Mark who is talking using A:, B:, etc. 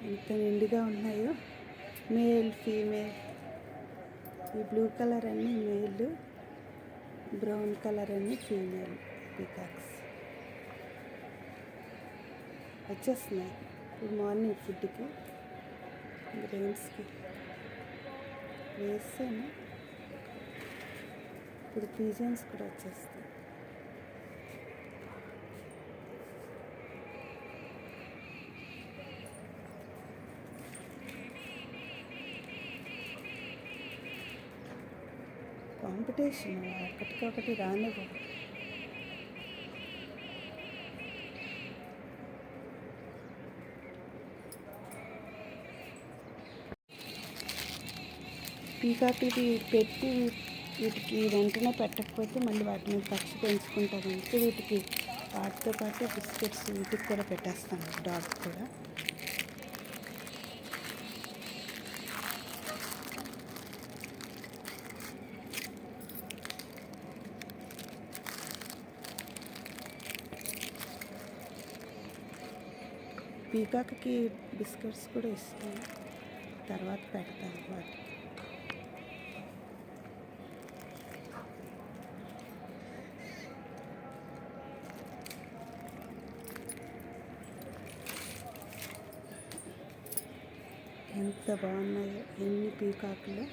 A: ఎంత నిండుగా ఉన్నాయో. Male female. ఈ బ్లూ కలర్ అన్నీ మేల్, బ్రౌన్ కలర్ అన్నీ ఫీమేల్ పీకాక్స్. వచ్చేస్తున్నాయి ఇప్పుడు మార్నింగ్ ఫుడ్కి, గ్రెయిన్స్కి వేసాను. ఇప్పుడు పీజన్స్ కూడా వచ్చేస్తాయి. కాంపిటీషన్ ఒకటికొకటి రానివ్వదు. పీకాకులకి పెట్టి వీటికి వెంటనే పెట్టకపోతే మళ్ళీ వాటి మీద కక్ష పెంచుకుంటారు. అందుకే వీటికి వాటితో పాటు బిస్కెట్స్ వీటికి కూడా పెట్టేస్తాను, డాగ్ కూడా. పీకాక్కి బిస్కెట్స్ కూడా ఇస్తాను, తర్వాత పెడతాను వాటికి. ఎంత బాగున్నాయో ఎన్ని పీకాకులు.